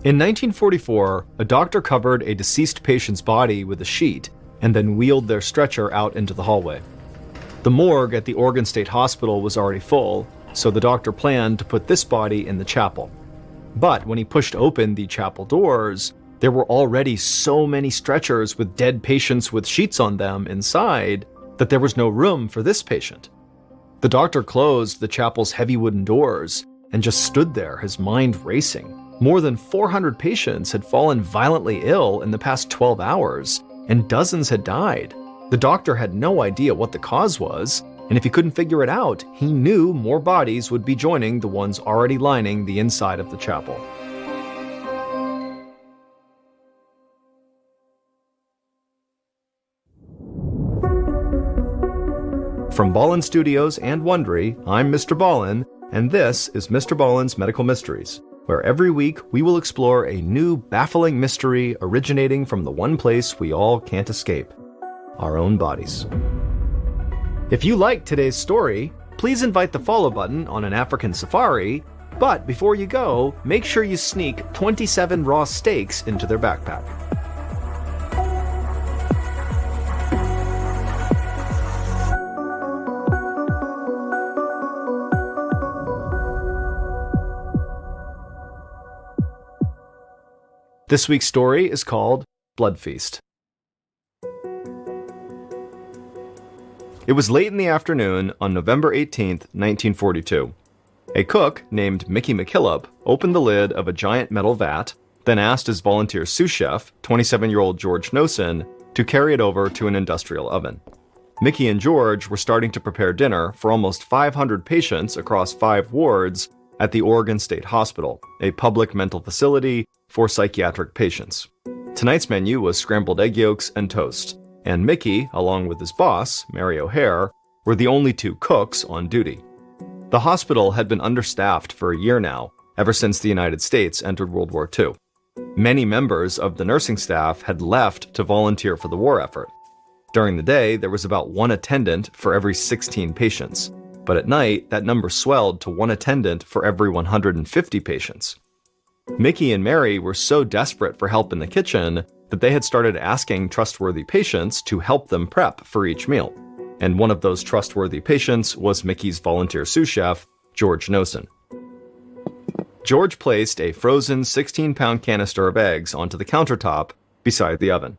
In 1944, a doctor covered a deceased patient's body with a sheet and then wheeled their stretcher out into the hallway. The morgue at the Oregon State Hospital was already full, so the doctor planned to put this body in the chapel. But when he pushed open the chapel doors, there were already so many stretchers with dead patients with sheets on them inside that there was no room for this patient. The doctor closed the chapel's heavy wooden doors and just stood there, his mind racing. More than 400 patients had fallen violently ill in the past 12 hours, and dozens had died. The doctor had no idea what the cause was, and if he couldn't figure it out, he knew more bodies would be joining the ones already lining the inside of the chapel. From Ballen Studios and Wondery, I'm MrBallen, and this is MrBallen's Medical Mysteries, where every week we will explore a new baffling mystery originating from the one place we all can't escape, our own bodies. If you liked today's story, please invite the follow button on an African safari, but before you go, make sure you sneak 27 raw steaks into their backpack. This week's story is called Blood Feast. It was late in the afternoon on November 18th, 1942. A cook named Mickey McKillop opened the lid of a giant metal vat, then asked his volunteer sous chef, 27-year-old George Nosen, to carry it over to an industrial oven. Mickey and George were starting to prepare dinner for almost 500 patients across 5 wards at the Oregon State Hospital, a public mental facility for psychiatric patients. Tonight's menu was scrambled egg yolks and toast, and Mickey, along with his boss, Mary O'Hare, were the only 2 cooks on duty. The hospital had been understaffed for a year now, ever since the United States entered World War II. Many members of the nursing staff had left to volunteer for the war effort. During the day, there was about 1 attendant for every 16 patients, but at night, that number swelled to 1 attendant for every 150 patients. Mickey and Mary were so desperate for help in the kitchen that they had started asking trustworthy patients to help them prep for each meal. And one of those trustworthy patients was Mickey's volunteer sous chef, George Nosen. George placed a frozen 16-pound canister of eggs onto the countertop beside the oven.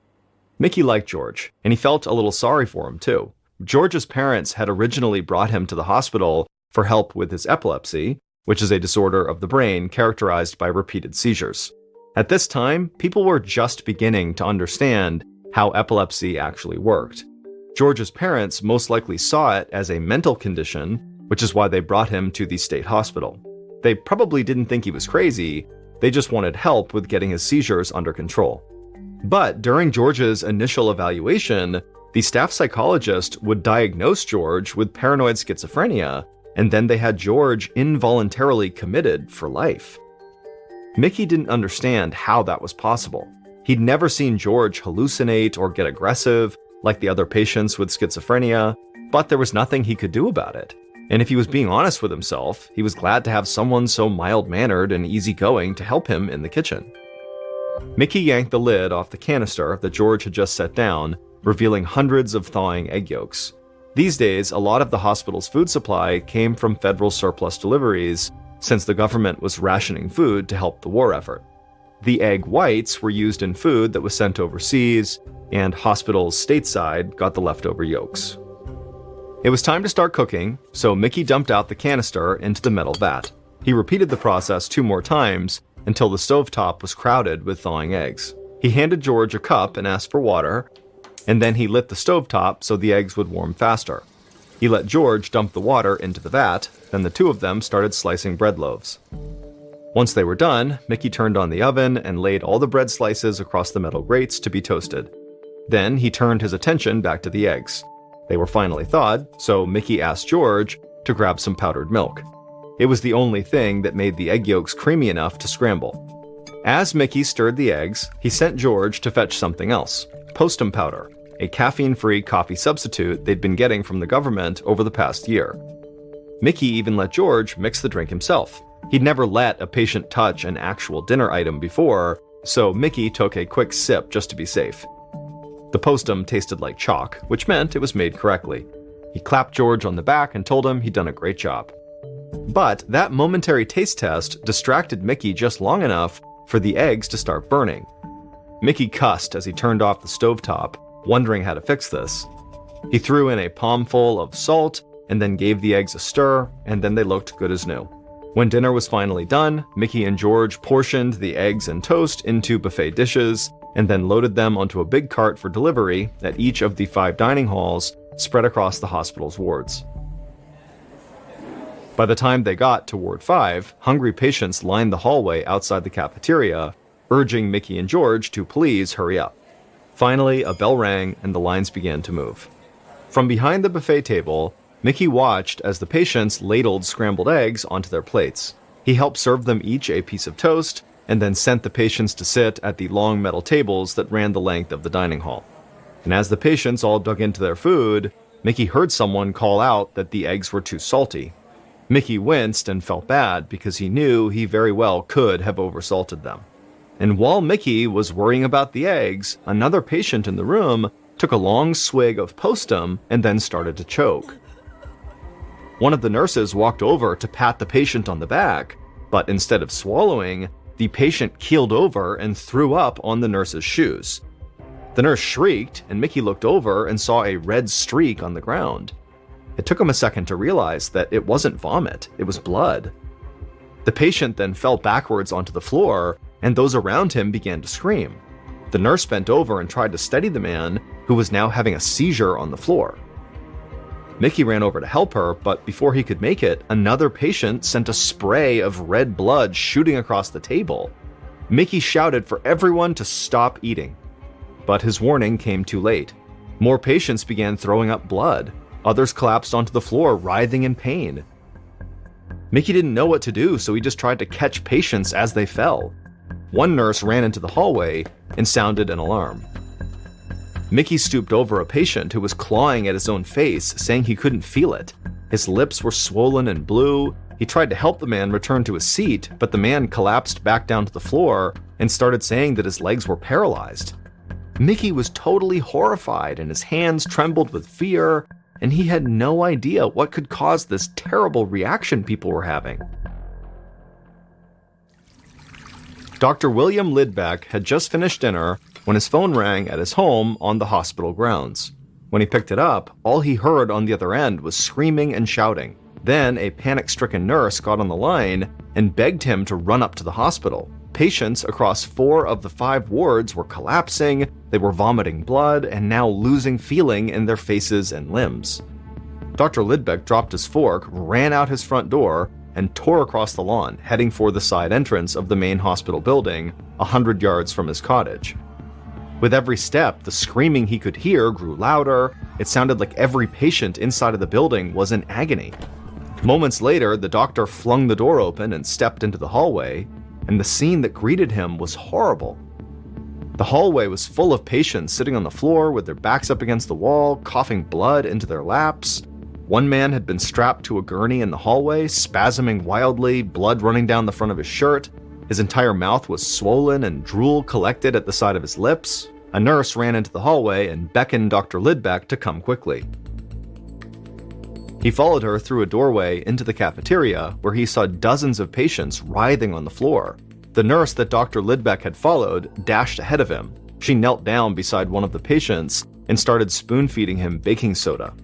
Mickey liked George, and he felt a little sorry for him too. George's parents had originally brought him to the hospital for help with his epilepsy, which is a disorder of the brain characterized by repeated seizures. At this time, people were just beginning to understand how epilepsy actually worked. George's parents most likely saw it as a mental condition, which is why they brought him to the state hospital. They probably didn't think he was crazy, they just wanted help with getting his seizures under control. But during George's initial evaluation, the staff psychologist would diagnose George with paranoid schizophrenia, and then they had George involuntarily committed for life. Mickey didn't understand how that was possible. He'd never seen George hallucinate or get aggressive like the other patients with schizophrenia, but there was nothing he could do about it. And if he was being honest with himself, he was glad to have someone so mild-mannered and easygoing to help him in the kitchen. Mickey yanked the lid off the canister that George had just set down, revealing hundreds of thawing egg yolks. These days, a lot of the hospital's food supply came from federal surplus deliveries, since the government was rationing food to help the war effort. The egg whites were used in food that was sent overseas, and hospitals stateside got the leftover yolks. It was time to start cooking, so Mickey dumped out the canister into the metal vat. He repeated the process 2 more times until the stovetop was crowded with thawing eggs. He handed George a cup and asked for water, and then he lit the stovetop so the eggs would warm faster. He let George dump the water into the vat, then the 2 of them started slicing bread loaves. Once they were done, Mickey turned on the oven and laid all the bread slices across the metal grates to be toasted. Then he turned his attention back to the eggs. They were finally thawed, so Mickey asked George to grab some powdered milk. It was the only thing that made the egg yolks creamy enough to scramble. As Mickey stirred the eggs, he sent George to fetch something else, postum powder, a caffeine-free coffee substitute they'd been getting from the government over the past year. Mickey even let George mix the drink himself. He'd never let a patient touch an actual dinner item before, so Mickey took a quick sip just to be safe. The postum tasted like chalk, which meant it was made correctly. He clapped George on the back and told him he'd done a great job. But that momentary taste test distracted Mickey just long enough for the eggs to start burning. Mickey cussed as he turned off the stovetop, wondering how to fix this. He threw in a palmful of salt and then gave the eggs a stir, and then they looked good as new. When dinner was finally done, Mickey and George portioned the eggs and toast into buffet dishes and then loaded them onto a big cart for delivery at each of the 5 dining halls spread across the hospital's wards. By the time they got to Ward 5, hungry patients lined the hallway outside the cafeteria, urging Mickey and George to please hurry up. Finally, a bell rang and the lines began to move. From behind the buffet table, Mickey watched as the patients ladled scrambled eggs onto their plates. He helped serve them each a piece of toast, and then sent the patients to sit at the long metal tables that ran the length of the dining hall. And as the patients all dug into their food, Mickey heard someone call out that the eggs were too salty. Mickey winced and felt bad because he knew he very well could have oversalted them. And while Mickey was worrying about the eggs, another patient in the room took a long swig of postum and then started to choke. One of the nurses walked over to pat the patient on the back, but instead of swallowing, the patient keeled over and threw up on the nurse's shoes. The nurse shrieked, and Mickey looked over and saw a red streak on the ground. It took him a second to realize that it wasn't vomit, it was blood. The patient then fell backwards onto the floor, and those around him began to scream. The nurse bent over and tried to steady the man, who was now having a seizure on the floor. Mickey ran over to help her, but before he could make it, another patient sent a spray of red blood shooting across the table. Mickey shouted for everyone to stop eating. But his warning came too late. More patients began throwing up blood. Others collapsed onto the floor, writhing in pain. Mickey didn't know what to do, so he just tried to catch patients as they fell. One nurse ran into the hallway and sounded an alarm. Mickey stooped over a patient who was clawing at his own face, saying he couldn't feel it. His lips were swollen and blue. He tried to help the man return to his seat, but the man collapsed back down to the floor and started saying that his legs were paralyzed. Mickey was totally horrified and his hands trembled with fear, and he had no idea what could cause this terrible reaction people were having. Dr. William Lidbeck had just finished dinner when his phone rang at his home on the hospital grounds. When he picked it up, all he heard on the other end was screaming and shouting. Then a panic-stricken nurse got on the line and begged him to run up to the hospital. Patients across 4 of the 5 wards were collapsing, they were vomiting blood, and now losing feeling in their faces and limbs. Dr. Lidbeck dropped his fork, ran out his front door, and tore across the lawn, heading for the side entrance of the main hospital building, 100 yards from his cottage. With every step, the screaming he could hear grew louder. It sounded like every patient inside of the building was in agony. Moments later, the doctor flung the door open and stepped into the hallway, and the scene that greeted him was horrible. The hallway was full of patients sitting on the floor with their backs up against the wall, coughing blood into their laps. One man had been strapped to a gurney in the hallway, spasming wildly, blood running down the front of his shirt. His entire mouth was swollen and drool collected at the side of his lips. A nurse ran into the hallway and beckoned Dr. Lidbeck to come quickly. He followed her through a doorway into the cafeteria, where he saw dozens of patients writhing on the floor. The nurse that Dr. Lidbeck had followed dashed ahead of him. She knelt down beside one of the patients and started spoon-feeding him baking soda.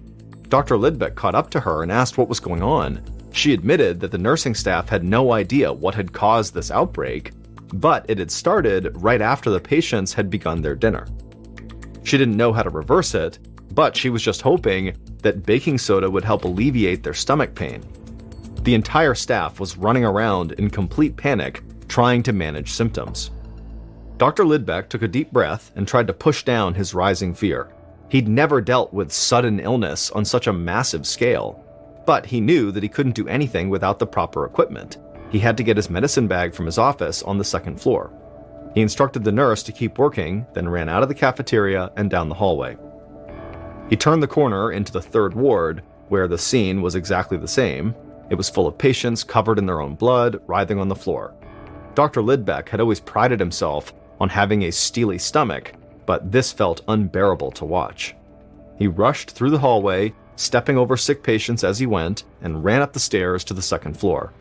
Dr. Lidbeck caught up to her and asked what was going on. She admitted that the nursing staff had no idea what had caused this outbreak, but it had started right after the patients had begun their dinner. She didn't know how to reverse it, but she was just hoping that baking soda would help alleviate their stomach pain. The entire staff was running around in complete panic, trying to manage symptoms. Dr. Lidbeck took a deep breath and tried to push down his rising fear. He'd never dealt with sudden illness on such a massive scale, but he knew that he couldn't do anything without the proper equipment. He had to get his medicine bag from his office on the second floor. He instructed the nurse to keep working, then ran out of the cafeteria and down the hallway. He turned the corner into the 3rd ward, where the scene was exactly the same. It was full of patients covered in their own blood, writhing on the floor. Dr. Lidbeck had always prided himself on having a steely stomach, but this felt unbearable to watch. He rushed through the hallway, stepping over sick patients as he went, and ran up the stairs to the second floor.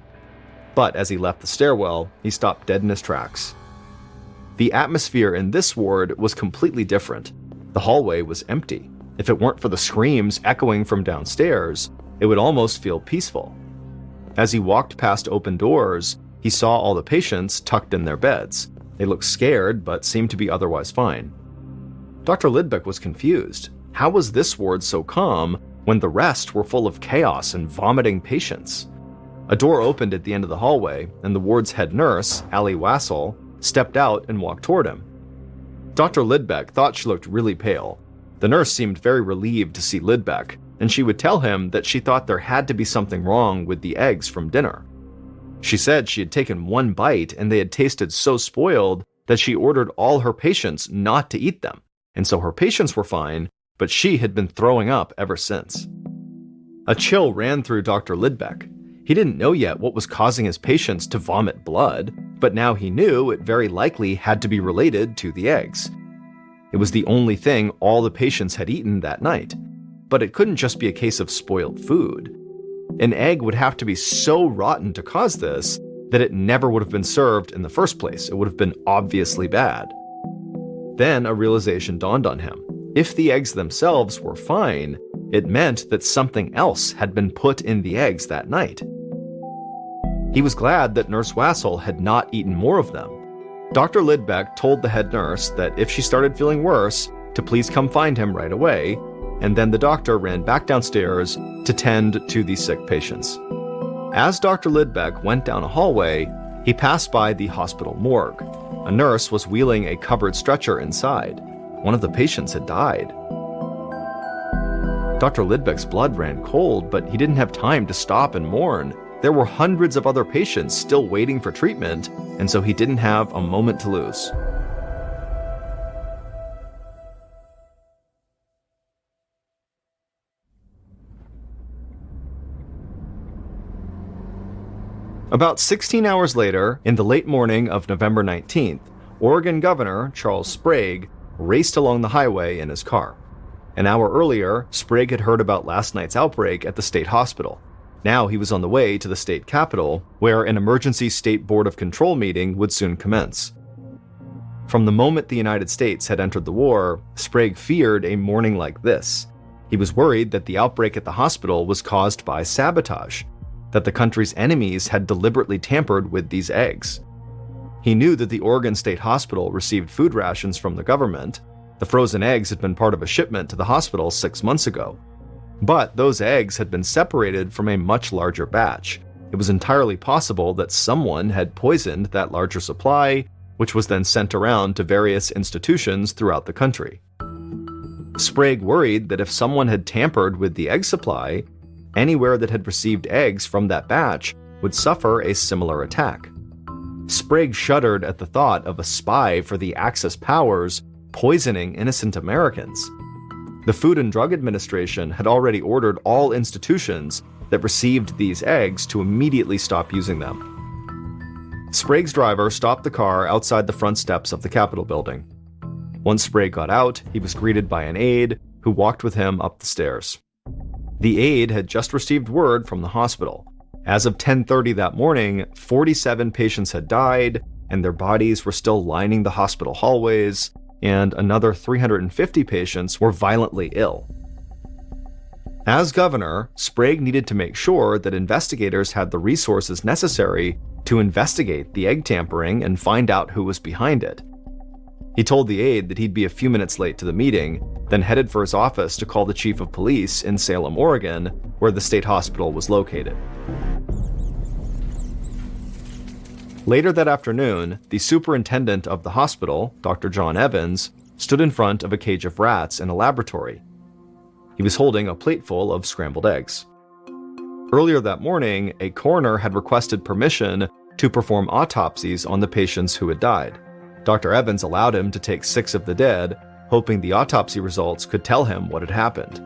But as he left the stairwell, he stopped dead in his tracks. The atmosphere in this ward was completely different. The hallway was empty. If it weren't for the screams echoing from downstairs, it would almost feel peaceful. As he walked past open doors, he saw all the patients tucked in their beds. They looked scared, but seemed to be otherwise fine. Dr. Lidbeck was confused. How was this ward so calm when the rest were full of chaos and vomiting patients? A door opened at the end of the hallway, and the ward's head nurse, Allie Wassel, stepped out and walked toward him. Dr. Lidbeck thought she looked really pale. The nurse seemed very relieved to see Lidbeck, and she would tell him that she thought there had to be something wrong with the eggs from dinner. She said she had taken one bite and they had tasted so spoiled that she ordered all her patients not to eat them, and so her patients were fine, but she had been throwing up ever since. A chill ran through Dr. Lidbeck. He didn't know yet what was causing his patients to vomit blood, but now he knew it very likely had to be related to the eggs. It was the only thing all the patients had eaten that night. But it couldn't just be a case of spoiled food. An egg would have to be so rotten to cause this that it never would have been served in the first place. It would have been obviously bad. Then a realization dawned on him. If the eggs themselves were fine, it meant that something else had been put in the eggs that night. He was glad that Nurse Wassel had not eaten more of them. Dr. Lidbeck told the head nurse that if she started feeling worse, to please come find him right away, and then the doctor ran back downstairs to tend to the sick patients. As Dr. Lidbeck went down a hallway, he passed by the hospital morgue. A nurse was wheeling a covered stretcher inside. One of the patients had died. Dr. Lidbeck's blood ran cold, but he didn't have time to stop and mourn. There were hundreds of other patients still waiting for treatment, and so he didn't have a moment to lose. About 16 hours later, in the late morning of November 19th, Oregon Governor Charles Sprague raced along the highway in his car. An hour earlier, Sprague had heard about last night's outbreak at the state hospital. Now he was on the way to the state capitol, where an emergency state board of control meeting would soon commence. From the moment the United States had entered the war, Sprague feared a morning like this. He was worried that the outbreak at the hospital was caused by sabotage, that the country's enemies had deliberately tampered with these eggs. He knew that the Oregon State Hospital received food rations from the government. The frozen eggs had been part of a shipment to the hospital 6 months ago. But those eggs had been separated from a much larger batch. It was entirely possible that someone had poisoned that larger supply, which was then sent around to various institutions throughout the country. Sprague worried that if someone had tampered with the egg supply, anywhere that had received eggs from that batch would suffer a similar attack. Sprague shuddered at the thought of a spy for the Axis powers poisoning innocent Americans. The Food and Drug Administration had already ordered all institutions that received these eggs to immediately stop using them. Sprague's driver stopped the car outside the front steps of the Capitol building. Once Sprague got out, he was greeted by an aide who walked with him up the stairs. The aide had just received word from the hospital. As of 10:30 that morning, 47 patients had died, and their bodies were still lining the hospital hallways, and another 350 patients were violently ill. As governor, Sprague needed to make sure that investigators had the resources necessary to investigate the egg tampering and find out who was behind it. He told the aide that he'd be a few minutes late to the meeting, then headed for his office to call the chief of police in Salem, Oregon, where the state hospital was located. Later that afternoon, the superintendent of the hospital, Dr. John Evans, stood in front of a cage of rats in a laboratory. He was holding a plateful of scrambled eggs. Earlier that morning, a coroner had requested permission to perform autopsies on the patients who had died. Dr. Evans allowed him to take 6 of the dead, hoping the autopsy results could tell him what had happened.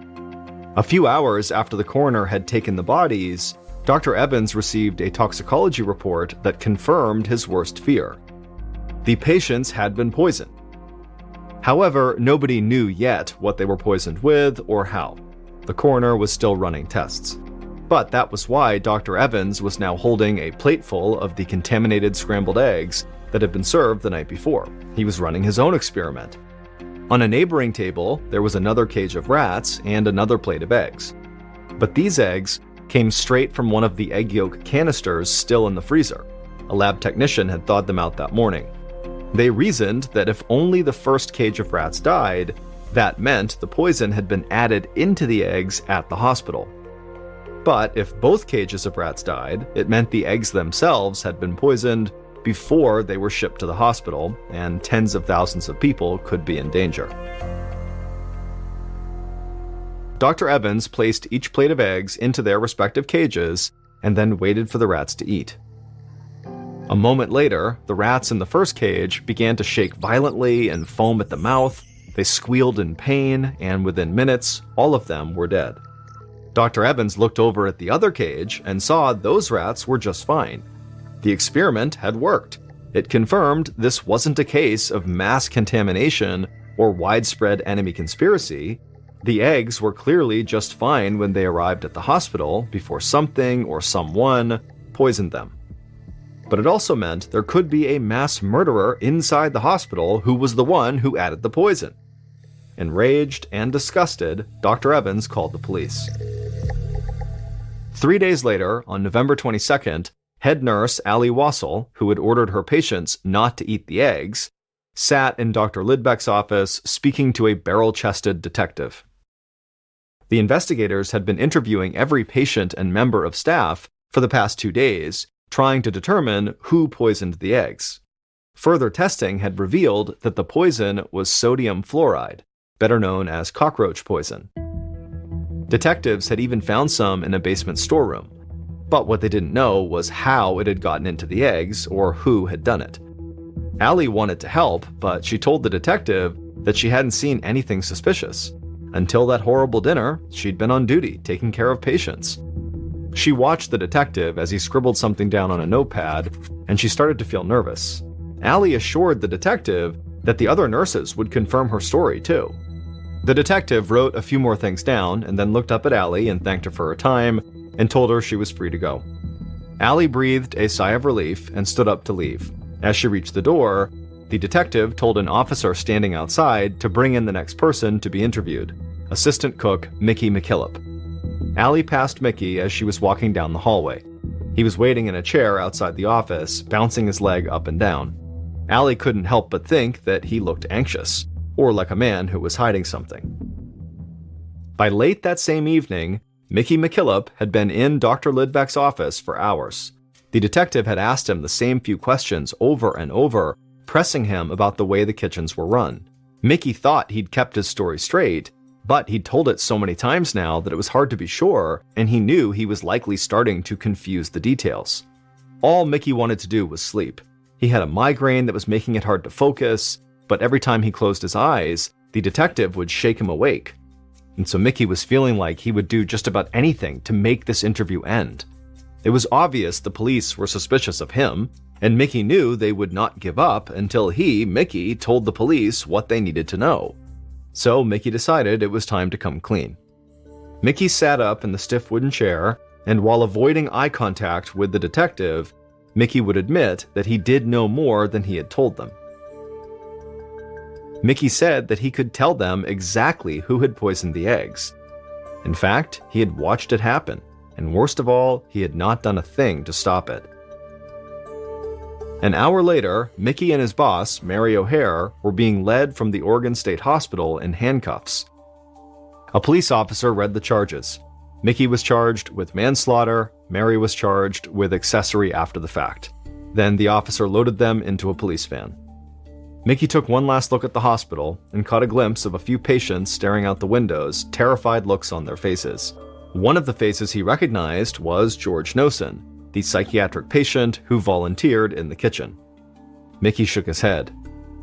A few hours after the coroner had taken the bodies, Dr. Evans received a toxicology report that confirmed his worst fear. The patients had been poisoned. However, nobody knew yet what they were poisoned with or how. The coroner was still running tests. But that was why Dr. Evans was now holding a plateful of the contaminated scrambled eggs that had been served the night before. He was running his own experiment. On a neighboring table, there was another cage of rats and another plate of eggs. But these eggs came straight from one of the egg yolk canisters still in the freezer. A lab technician had thawed them out that morning. They reasoned that if only the first cage of rats died, that meant the poison had been added into the eggs at the hospital. But if both cages of rats died, it meant the eggs themselves had been poisoned before they were shipped to the hospital, and tens of thousands of people could be in danger. Dr. Evans placed each plate of eggs into their respective cages and then waited for the rats to eat. A moment later, the rats in the first cage began to shake violently and foam at the mouth. They squealed in pain, and within minutes, all of them were dead. Dr. Evans looked over at the other cage and saw those rats were just fine. The experiment had worked. It confirmed this wasn't a case of mass contamination or widespread enemy conspiracy. The eggs were clearly just fine when they arrived at the hospital before something or someone poisoned them. But it also meant there could be a mass murderer inside the hospital who was the one who added the poison. Enraged and disgusted, Dr. Evans called the police. 3 days later, on November 22nd, head nurse Allie Wassel, who had ordered her patients not to eat the eggs, sat in Dr. Lidbeck's office speaking to a barrel-chested detective. The investigators had been interviewing every patient and member of staff for the past 2 days, trying to determine who poisoned the eggs. Further testing had revealed that the poison was sodium fluoride, better known as cockroach poison. Detectives had even found some in a basement storeroom, but what they didn't know was how it had gotten into the eggs or who had done it. Allie wanted to help, but she told the detective that she hadn't seen anything suspicious. Until that horrible dinner, she'd been on duty, taking care of patients. She watched the detective as he scribbled something down on a notepad, and she started to feel nervous. Allie assured the detective that the other nurses would confirm her story, too. The detective wrote a few more things down and then looked up at Allie and thanked her for her time and told her she was free to go. Allie breathed a sigh of relief and stood up to leave. As she reached the door, the detective told an officer standing outside to bring in the next person to be interviewed, assistant cook Mickey McKillop. Allie passed Mickey as she was walking down the hallway. He was waiting in a chair outside the office, bouncing his leg up and down. Allie couldn't help but think that he looked anxious, or like a man who was hiding something. By late that same evening, Mickey McKillop had been in Dr. Lidbeck's office for hours. The detective had asked him the same few questions over and over, pressing him about the way the kitchens were run. Mickey thought he'd kept his story straight, but he'd told it so many times now that it was hard to be sure, and he knew he was likely starting to confuse the details. All Mickey wanted to do was sleep. He had a migraine that was making it hard to focus, but every time he closed his eyes, the detective would shake him awake. And so Mickey was feeling like he would do just about anything to make this interview end. It was obvious the police were suspicious of him, and Mickey knew they would not give up until he, Mickey, told the police what they needed to know. So Mickey decided it was time to come clean. Mickey sat up in the stiff wooden chair, and while avoiding eye contact with the detective, Mickey would admit that he did know more than he had told them. Mickey said that he could tell them exactly who had poisoned the eggs. In fact, he had watched it happen, and worst of all, he had not done a thing to stop it. An hour later, Mickey and his boss, Mary O'Hare, were being led from the Oregon State Hospital in handcuffs. A police officer read the charges. Mickey was charged with manslaughter, Mary was charged with accessory after the fact. Then the officer loaded them into a police van. Mickey took one last look at the hospital and caught a glimpse of a few patients staring out the windows, terrified looks on their faces. One of the faces he recognized was George Nosen, the psychiatric patient who volunteered in the kitchen. Mickey shook his head.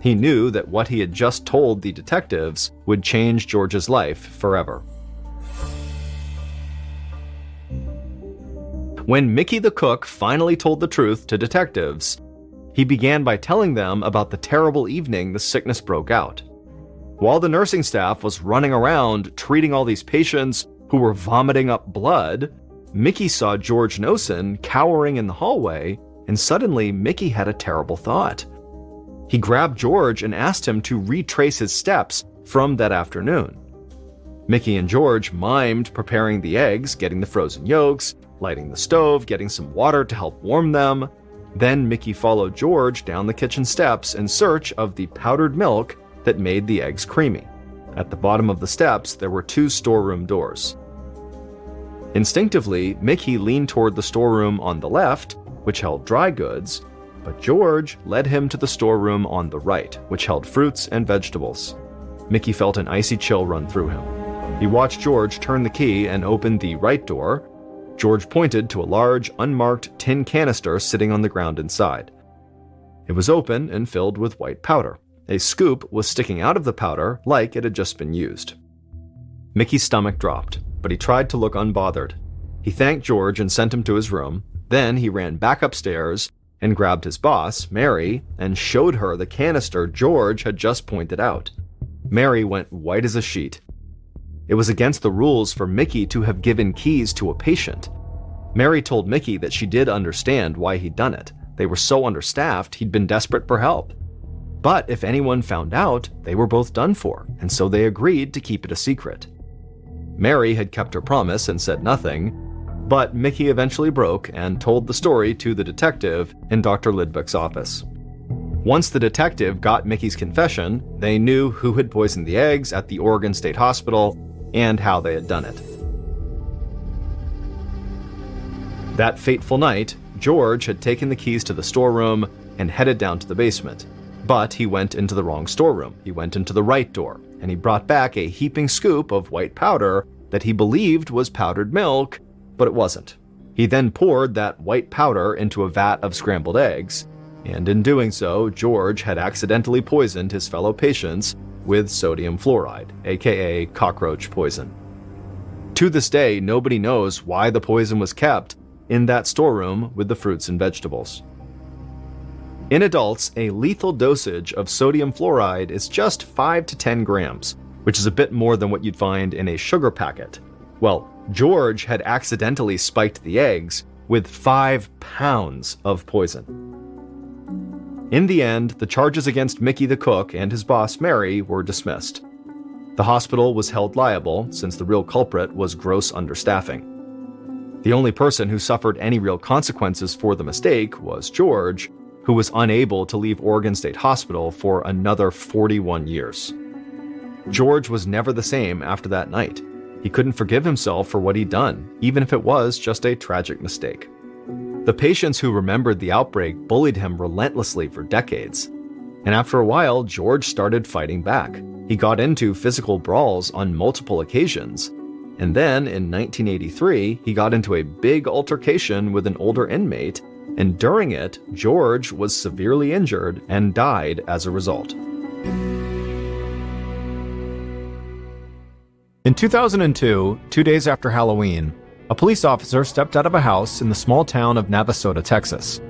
He knew that what he had just told the detectives would change George's life forever. When Mickey the cook finally told the truth to detectives, he began by telling them about the terrible evening the sickness broke out. While the nursing staff was running around treating all these patients who were vomiting up blood, Mickey saw George Nosen cowering in the hallway, and suddenly Mickey had a terrible thought. He grabbed George and asked him to retrace his steps from that afternoon. Mickey and George mimed preparing the eggs, getting the frozen yolks, lighting the stove, getting some water to help warm them. Then Mickey followed George down the kitchen steps in search of the powdered milk that made the eggs creamy. At the bottom of the steps, there were 2 storeroom doors. Instinctively, Mickey leaned toward the storeroom on the left, which held dry goods, but George led him to the storeroom on the right, which held fruits and vegetables. Mickey felt an icy chill run through him. He watched George turn the key and open the right door. George pointed to a large, unmarked tin canister sitting on the ground inside. It was open and filled with white powder. A scoop was sticking out of the powder like it had just been used. Mickey's stomach dropped, but he tried to look unbothered. He thanked George and sent him to his room. Then he ran back upstairs and grabbed his boss, Mary, and showed her the canister George had just pointed out. Mary went white as a sheet. It was against the rules for Mickey to have given keys to a patient. Mary told Mickey that she did understand why he'd done it. They were so understaffed, he'd been desperate for help. But if anyone found out, they were both done for, and so they agreed to keep it a secret. Mary had kept her promise and said nothing, but Mickey eventually broke and told the story to the detective in Dr. Lidbeck's office. Once the detective got Mickey's confession, they knew who had poisoned the eggs at the Oregon State Hospital and how they had done it. That fateful night, George had taken the keys to the storeroom and headed down to the basement. But he went into the wrong storeroom. He went into the right door, and he brought back a heaping scoop of white powder that he believed was powdered milk, but it wasn't. He then poured that white powder into a vat of scrambled eggs, and in doing so, George had accidentally poisoned his fellow patients with sodium fluoride, aka cockroach poison. To this day, nobody knows why the poison was kept in that storeroom with the fruits and vegetables. In adults, a lethal dosage of sodium fluoride is just 5 to 10 grams, which is a bit more than what you'd find in a sugar packet. Well, George had accidentally spiked the eggs with 5 pounds of poison. In the end, the charges against Mickey the cook and his boss Mary were dismissed. The hospital was held liable since the real culprit was gross understaffing. The only person who suffered any real consequences for the mistake was George, who was unable to leave Oregon State Hospital for another 41 years. George was never the same after that night. He couldn't forgive himself for what he'd done, even if it was just a tragic mistake. The patients who remembered the outbreak bullied him relentlessly for decades. And after a while, George started fighting back. He got into physical brawls on multiple occasions. And then, in 1983, he got into a big altercation with an older inmate, and during it, George was severely injured and died as a result. In 2002, 2 days after Halloween, a police officer stepped out of a house in the small town of Navasota, Texas.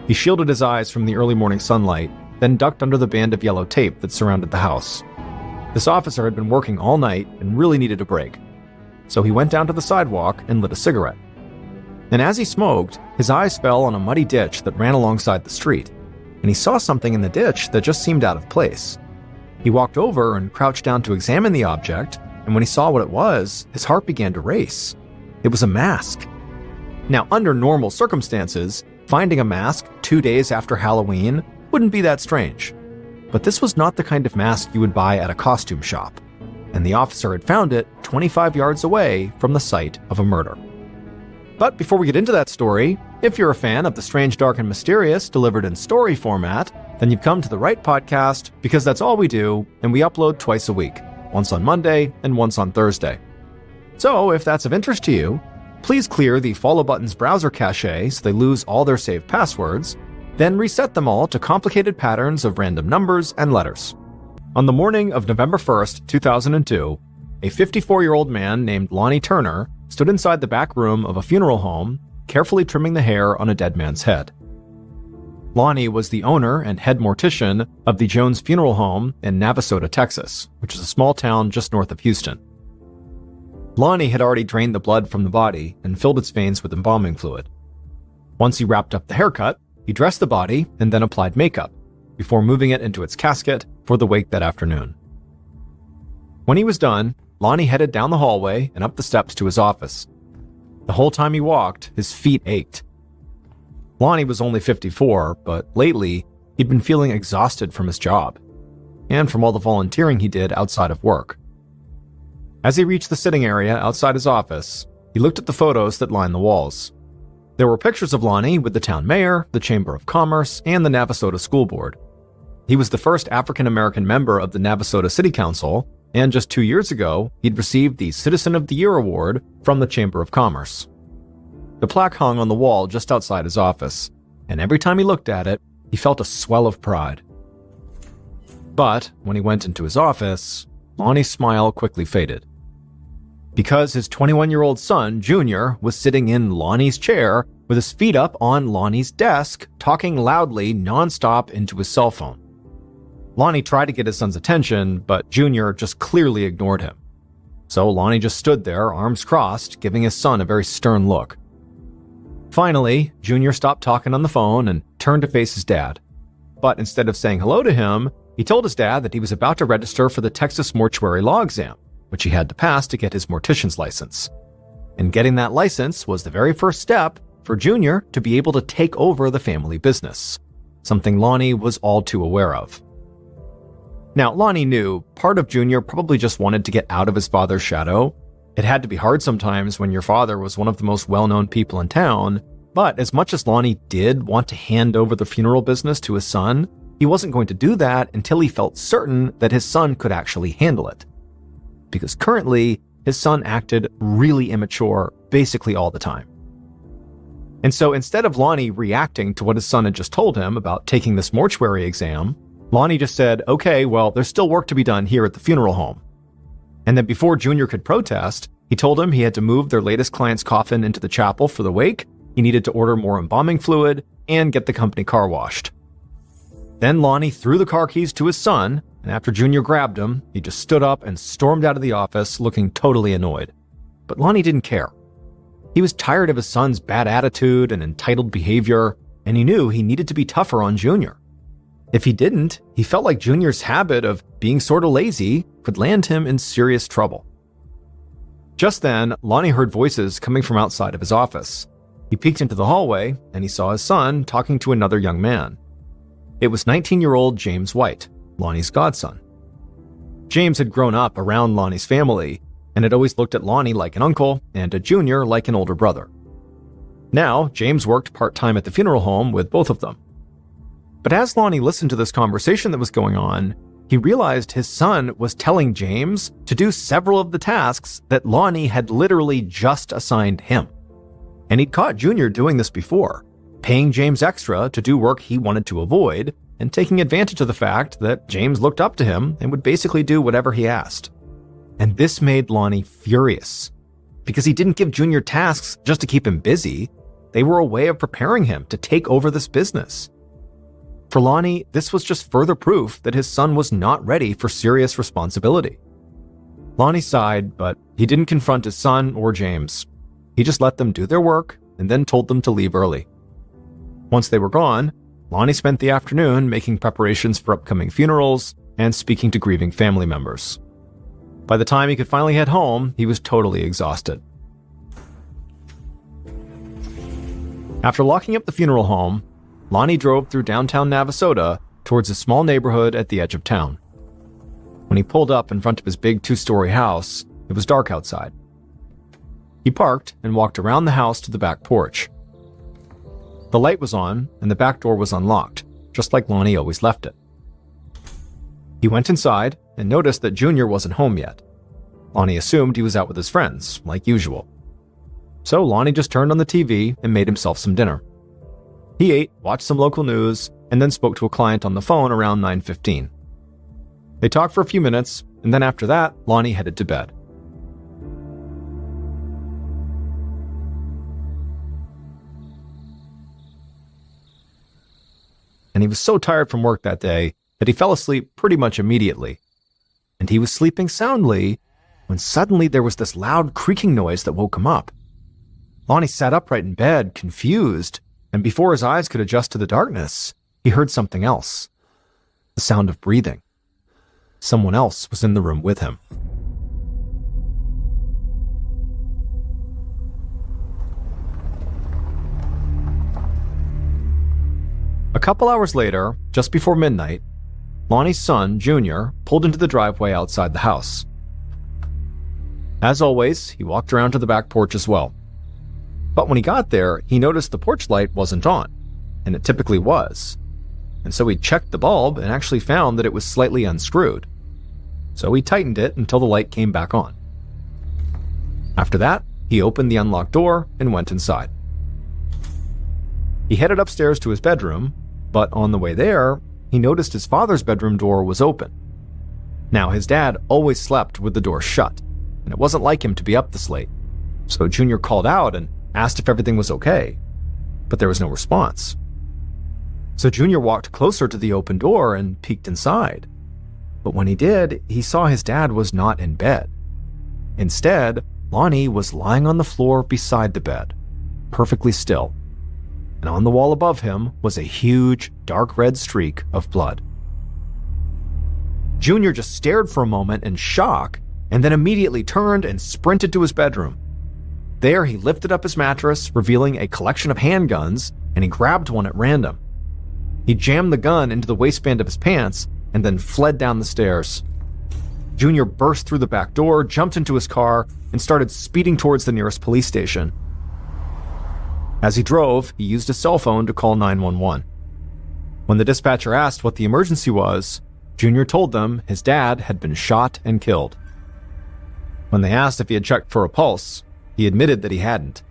He shielded his eyes from the early morning sunlight, then ducked under the band of yellow tape that surrounded the house. This officer had been working all night and really needed a break. So he went down to the sidewalk and lit a cigarette. And as he smoked, his eyes fell on a muddy ditch that ran alongside the street, and he saw something in the ditch that just seemed out of place. He walked over and crouched down to examine the object, and when he saw what it was, his heart began to race. It was a mask. Now, under normal circumstances, finding a mask 2 days after Halloween wouldn't be that strange. But this was not the kind of mask you would buy at a costume shop, and the officer had found it 25 yards away from the site of a murder. But before we get into that story, if you're a fan of the strange, dark, and mysterious delivered in story format, then you've come to the right podcast, because that's all we do, and we upload twice a week, once on Monday and once on Thursday. So if that's of interest to you, please clear the Follow Button's browser cache so they lose all their saved passwords, then reset them all to complicated patterns of random numbers and letters. On the morning of November 1st, 2002, a 54-year-old man named Lonnie Turner stood inside the back room of a funeral home carefully trimming the hair on a dead man's head. Lonnie was the owner and head mortician of the Jones Funeral Home in Navasota, Texas, which is a small town just north of Houston. Lonnie had already drained the blood from the body and filled its veins with embalming fluid. Once he wrapped up the haircut, he dressed the body and then applied makeup, before moving it into its casket for the wake that afternoon. When he was done, Lonnie headed down the hallway and up the steps to his office. The whole time he walked, his feet ached. Lonnie was only 54, but lately, he'd been feeling exhausted from his job, and from all the volunteering he did outside of work. As he reached the sitting area outside his office, he looked at the photos that lined the walls. There were pictures of Lonnie with the town mayor, the Chamber of Commerce, and the Navasota School Board. He was the first African-American member of the Navasota City Council, and just 2 years ago, he'd received the Citizen of the Year award from the Chamber of Commerce. The plaque hung on the wall just outside his office, and every time he looked at it, he felt a swell of pride. But when he went into his office, Lonnie's smile quickly faded. Because his 21-year-old son, Junior, was sitting in Lonnie's chair with his feet up on Lonnie's desk, talking loudly nonstop into his cell phone. Lonnie tried to get his son's attention, but Junior just clearly ignored him. So Lonnie just stood there, arms crossed, giving his son a very stern look. Finally, Junior stopped talking on the phone and turned to face his dad. But instead of saying hello to him, he told his dad that he was about to register for the Texas Mortuary Law Exam, which he had to pass to get his mortician's license. And getting that license was the very first step for Junior to be able to take over the family business, something Lonnie was all too aware of. Now, Lonnie knew part of Junior probably just wanted to get out of his father's shadow. It had to be hard sometimes when your father was one of the most well-known people in town, but as much as Lonnie did want to hand over the funeral business to his son, he wasn't going to do that until he felt certain that his son could actually handle it. Because currently, his son acted really immature basically all the time. And so instead of Lonnie reacting to what his son had just told him about taking this mortuary exam, Lonnie just said, okay, well, there's still work to be done here at the funeral home. And then before Junior could protest, he told him he had to move their latest client's coffin into the chapel for the wake, he needed to order more embalming fluid, and get the company car washed. Then Lonnie threw the car keys to his son, and after Junior grabbed him, he just stood up and stormed out of the office looking totally annoyed. But Lonnie didn't care. He was tired of his son's bad attitude and entitled behavior, and he knew he needed to be tougher on Junior. If he didn't, he felt like Junior's habit of being sort of lazy could land him in serious trouble. Just then, Lonnie heard voices coming from outside of his office. He peeked into the hallway, and he saw his son talking to another young man. It was 19-year-old James White, Lonnie's godson. James had grown up around Lonnie's family, and had always looked at Lonnie like an uncle, and at Junior like an older brother. Now, James worked part-time at the funeral home with both of them. But as Lonnie listened to this conversation that was going on, he realized his son was telling James to do several of the tasks that Lonnie had literally just assigned him. And he'd caught Junior doing this before, paying James extra to do work he wanted to avoid, and taking advantage of the fact that James looked up to him and would basically do whatever he asked. And this made Lonnie furious, because he didn't give Junior tasks just to keep him busy. They were a way of preparing him to take over this business. For Lonnie, this was just further proof that his son was not ready for serious responsibility. Lonnie sighed, but he didn't confront his son or James. He just let them do their work and then told them to leave early. Once they were gone, Lonnie spent the afternoon making preparations for upcoming funerals and speaking to grieving family members. By the time he could finally head home, he was totally exhausted. After locking up the funeral home, Lonnie drove through downtown Navasota towards a small neighborhood at the edge of town. When he pulled up in front of his big 2-story house, it was dark outside. He parked and walked around the house to the back porch. The light was on and the back door was unlocked, just like Lonnie always left it. He went inside and noticed that Junior wasn't home yet. Lonnie assumed he was out with his friends, like usual. So Lonnie just turned on the TV and made himself some dinner. He ate, watched some local news, and then spoke to a client on the phone around 9:15. They talked for a few minutes, and then after that, Lonnie headed to bed. and he was so tired from work that day that he fell asleep pretty much immediately. And he was sleeping soundly when suddenly there was this loud creaking noise that woke him up. Lonnie sat upright in bed, confused, and before his eyes could adjust to the darkness, he heard something else. The sound of breathing. Someone else was in the room with him. A couple hours later, just before midnight, Lonnie's son, Junior, pulled into the driveway outside the house. As always, he walked around to the back porch as well. But when he got there, he noticed the porch light wasn't on, and it typically was. And so he checked the bulb and actually found that it was slightly unscrewed. So he tightened it until the light came back on. After that, he opened the unlocked door and went inside. He headed upstairs to his bedroom, but on the way there, he noticed his father's bedroom door was open. Now, his dad always slept with the door shut, and it wasn't like him to be up this late. So Junior called out and asked if everything was okay, but there was no response. So Junior walked closer to the open door and peeked inside. But when he did, he saw his dad was not in bed. Instead, Lonnie was lying on the floor beside the bed, perfectly still. And on the wall above him was a huge, dark red streak of blood. Junior just stared for a moment in shock, and then immediately turned and sprinted to his bedroom. There, he lifted up his mattress, revealing a collection of handguns, and he grabbed one at random. He jammed the gun into the waistband of his pants and then fled down the stairs. Junior burst through the back door, jumped into his car, and started speeding towards the nearest police station. As he drove, he used his cell phone to call 911. When the dispatcher asked what the emergency was, Junior told them his dad had been shot and killed. When they asked if he had checked for a pulse, he admitted that he hadn't.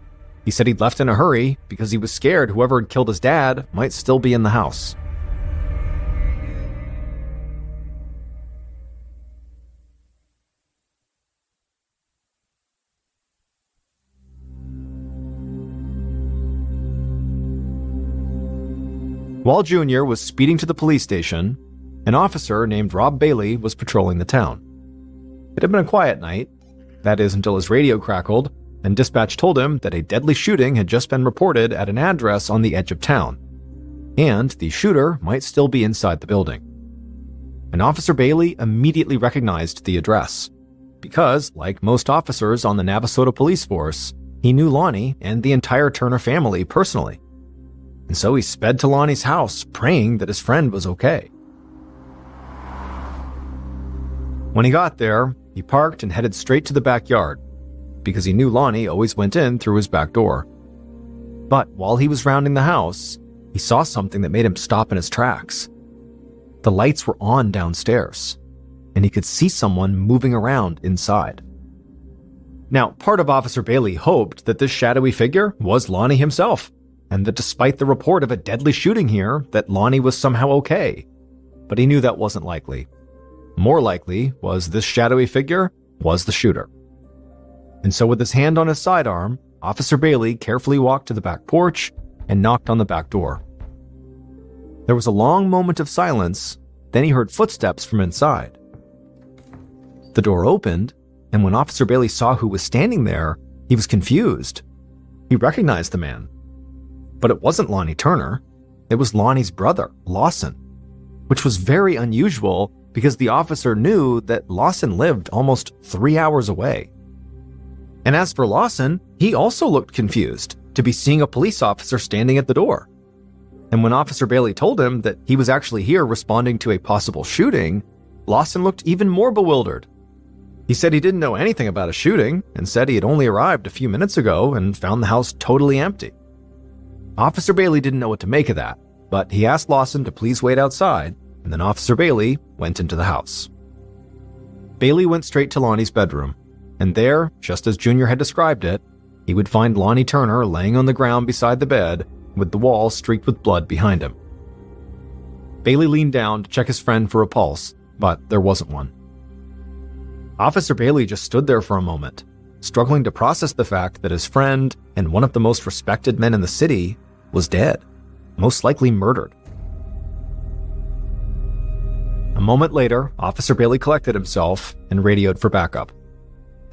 He said he'd left in a hurry because he was scared whoever had killed his dad might still be in the house. While Junior was speeding to the police station, an officer named Rob Bailey was patrolling the town. It had been a quiet night, that is until his radio crackled, and dispatch told him that a deadly shooting had just been reported at an address on the edge of town, and the shooter might still be inside the building. And Officer Bailey immediately recognized the address, because, like most officers on the Navasota police force, he knew Lonnie and the entire Turner family personally. And so he sped to Lonnie's house, praying that his friend was okay. When he got there, he parked and headed straight to the backyard, because he knew Lonnie always went in through his back door. But while he was rounding the house, he saw something that made him stop in his tracks. The lights were on downstairs, and he could see someone moving around inside. Now, part of Officer Bailey hoped that this shadowy figure was Lonnie himself, and that despite the report of a deadly shooting here, that Lonnie was somehow okay. But he knew that wasn't likely. More likely was this shadowy figure was the shooter. And so with his hand on his sidearm, Officer Bailey carefully walked to the back porch and knocked on the back door. There was a long moment of silence, then he heard footsteps from inside. The door opened, and when Officer Bailey saw who was standing there, he was confused. He recognized the man. But it wasn't Lonnie Turner. It was Lonnie's brother, Lawson, which was very unusual because the officer knew that Lawson lived almost 3 hours away. And as for Lawson, he also looked confused to be seeing a police officer standing at the door. And when Officer Bailey told him that he was actually here responding to a possible shooting, Lawson looked even more bewildered. He said he didn't know anything about a shooting and said he had only arrived a few minutes ago and found the house totally empty. Officer Bailey didn't know what to make of that, but he asked Lawson to please wait outside, and then Officer Bailey went into the house. Bailey went straight to Lonnie's bedroom, and there, just as Junior had described it, he would find Lonnie Turner laying on the ground beside the bed, with the wall streaked with blood behind him. Bailey leaned down to check his friend for a pulse, but there wasn't one. Officer Bailey just stood there for a moment, struggling to process the fact that his friend and one of the most respected men in the city was dead, most likely murdered. A moment later, Officer Bailey collected himself and radioed for backup.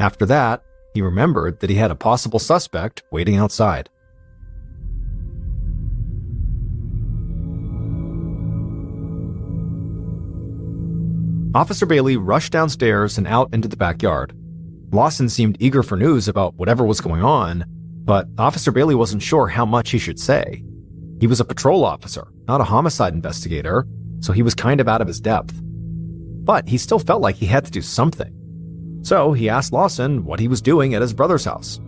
After that, he remembered that he had a possible suspect waiting outside. Officer Bailey rushed downstairs and out into the backyard. Lawson seemed eager for news about whatever was going on, but Officer Bailey wasn't sure how much he should say. He was a patrol officer, not a homicide investigator, so he was kind of out of his depth. But he still felt like he had to do something. So he asked Lawson what he was doing at his brother's house.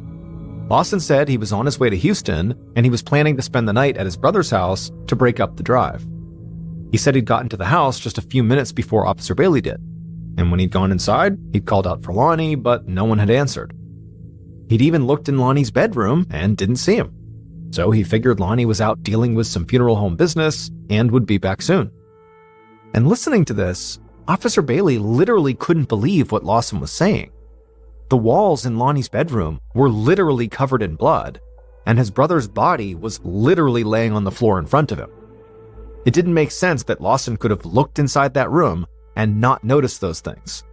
Lawson said he was on his way to Houston and he was planning to spend the night at his brother's house to break up the drive. He said he'd gotten to the house just a few minutes before Officer Bailey did, and when he'd gone inside, he'd called out for Lonnie, but no one had answered. He'd even looked in Lonnie's bedroom and didn't see him, so he figured Lonnie was out dealing with some funeral home business and would be back soon. And listening to this, Officer Bailey literally couldn't believe what Lawson was saying. The walls in Lonnie's bedroom were literally covered in blood, and his brother's body was literally laying on the floor in front of him. It didn't make sense that Lawson could have looked inside that room and not noticed those things.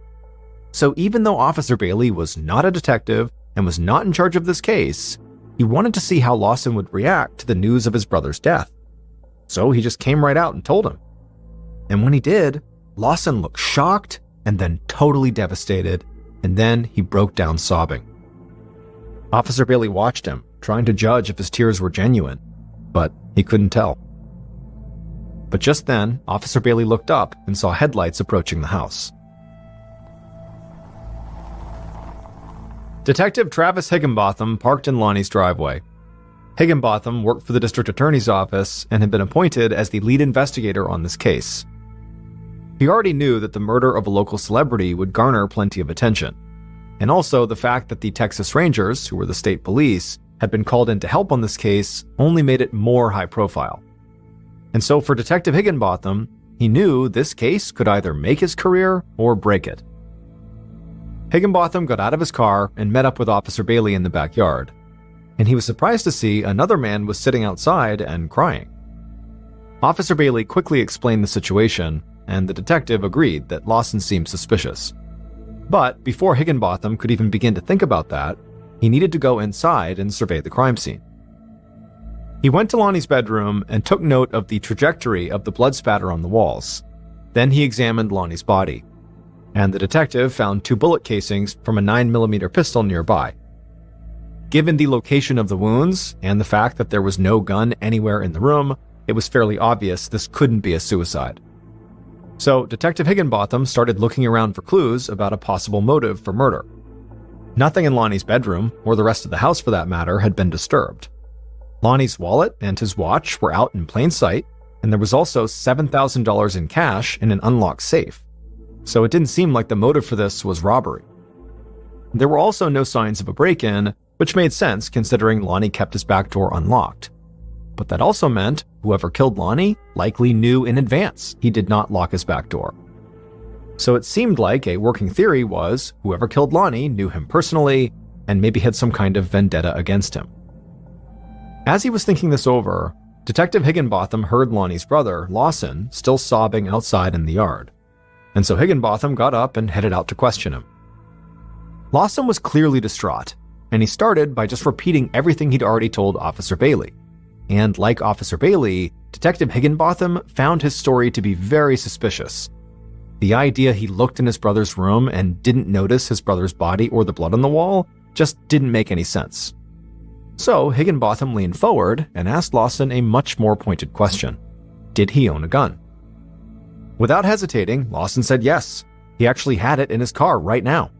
So even though Officer Bailey was not a detective and was not in charge of this case, he wanted to see how Lawson would react to the news of his brother's death. So he just came right out and told him. And when he did, Lawson looked shocked and then totally devastated, and then he broke down sobbing. Officer Bailey watched him, trying to judge if his tears were genuine, but he couldn't tell. But just then, Officer Bailey looked up and saw headlights approaching the house. Detective Travis Higginbotham parked in Lonnie's driveway. Higginbotham worked for the district attorney's office and had been appointed as the lead investigator on this case. He already knew that the murder of a local celebrity would garner plenty of attention, and also the fact that the Texas Rangers, who were the state police, had been called in to help on this case only made it more high profile. And so for Detective Higginbotham, he knew this case could either make his career or break it. Higginbotham got out of his car and met up with Officer Bailey in the backyard, and he was surprised to see another man was sitting outside and crying. Officer Bailey quickly explained the situation, and the detective agreed that Lawson seemed suspicious. But before Higginbotham could even begin to think about that, he needed to go inside and survey the crime scene. He went to Lonnie's bedroom and took note of the trajectory of the blood spatter on the walls. Then he examined Lonnie's body, and the detective found 2 bullet casings from a 9mm pistol nearby. Given the location of the wounds and the fact that there was no gun anywhere in the room, it was fairly obvious this couldn't be a suicide. So Detective Higginbotham started looking around for clues about a possible motive for murder. Nothing in Lonnie's bedroom, or the rest of the house for that matter, had been disturbed. Lonnie's wallet and his watch were out in plain sight, and there was also $7,000 in cash in an unlocked safe. So it didn't seem like the motive for this was robbery. There were also no signs of a break-in, which made sense considering Lonnie kept his back door unlocked. But that also meant whoever killed Lonnie likely knew in advance he did not lock his back door. So it seemed like a working theory was whoever killed Lonnie knew him personally and maybe had some kind of vendetta against him. As he was thinking this over, Detective Higginbotham heard Lonnie's brother, Lawson, still sobbing outside in the yard. And so Higginbotham got up and headed out to question him. Lawson was clearly distraught, and he started by just repeating everything he'd already told Officer Bailey. And like Officer Bailey, Detective Higginbotham found his story to be very suspicious. The idea he looked in his brother's room and didn't notice his brother's body or the blood on the wall just didn't make any sense. So Higginbotham leaned forward and asked Lawson a much more pointed question. Did he own a gun? Without hesitating, Lawson said yes. He actually had it in his car right now.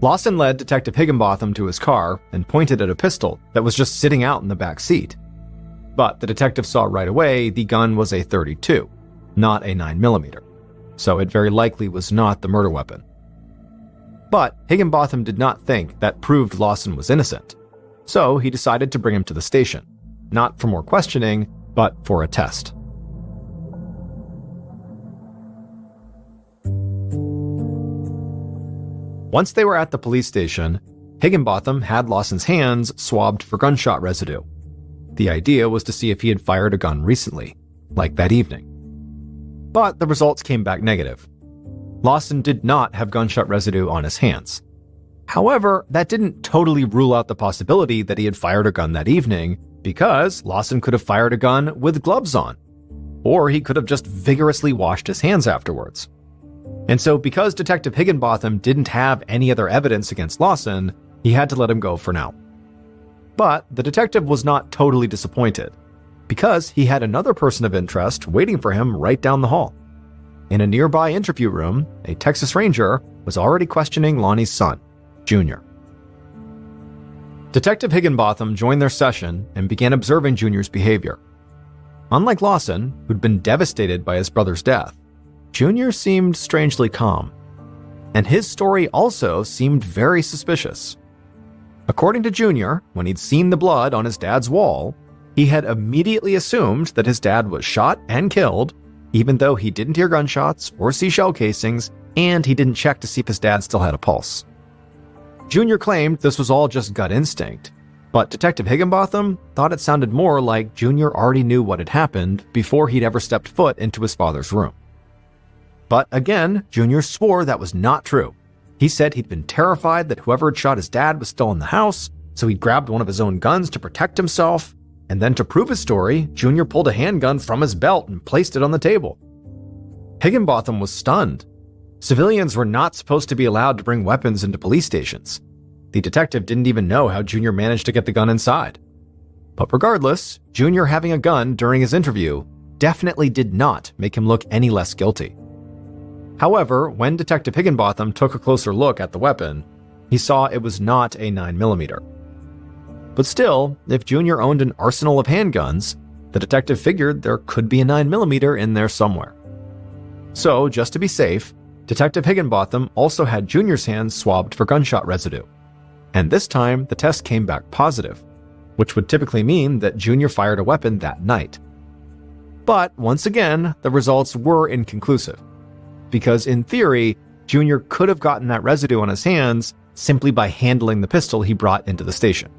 Lawson led Detective Higginbotham to his car and pointed at a pistol that was just sitting out in the back seat. But the detective saw right away the gun was a .32, not a 9mm, so it very likely was not the murder weapon. But Higginbotham did not think that proved Lawson was innocent, so he decided to bring him to the station, not for more questioning, but for a test. Once they were at the police station, Higginbotham had Lawson's hands swabbed for gunshot residue. The idea was to see if he had fired a gun recently, like that evening. But the results came back negative. Lawson did not have gunshot residue on his hands. However, that didn't totally rule out the possibility that he had fired a gun that evening, because Lawson could have fired a gun with gloves on. Or he could have just vigorously washed his hands afterwards. And so because Detective Higginbotham didn't have any other evidence against Lawson, he had to let him go for now. But the detective was not totally disappointed, because he had another person of interest waiting for him right down the hall. In a nearby interview room, a Texas Ranger was already questioning Lonnie's son, Junior. Detective Higginbotham joined their session and began observing Junior's behavior. Unlike Lawson, who'd been devastated by his brother's death, Junior seemed strangely calm. And his story also seemed very suspicious. According to Junior, when he'd seen the blood on his dad's wall, he had immediately assumed that his dad was shot and killed, even though he didn't hear gunshots or see shell casings, and he didn't check to see if his dad still had a pulse. Junior claimed this was all just gut instinct, but Detective Higginbotham thought it sounded more like Junior already knew what had happened before he'd ever stepped foot into his father's room. But again, Junior swore that was not true. He said he'd been terrified that whoever had shot his dad was still in the house, so he grabbed one of his own guns to protect himself, and then to prove his story, Junior pulled a handgun from his belt and placed it on the table. Higginbotham was stunned. Civilians were not supposed to be allowed to bring weapons into police stations. The detective didn't even know how Junior managed to get the gun inside. But regardless, Junior having a gun during his interview definitely did not make him look any less guilty. However, when Detective Higginbotham took a closer look at the weapon, he saw it was not a 9mm. But still, if Junior owned an arsenal of handguns, the detective figured there could be a 9mm in there somewhere. So, just to be safe, Detective Higginbotham also had Junior's hands swabbed for gunshot residue. And this time, the test came back positive, which would typically mean that Junior fired a weapon that night. But once again, the results were inconclusive, because in theory, Junior could have gotten that residue on his hands simply by handling the pistol he brought into the station.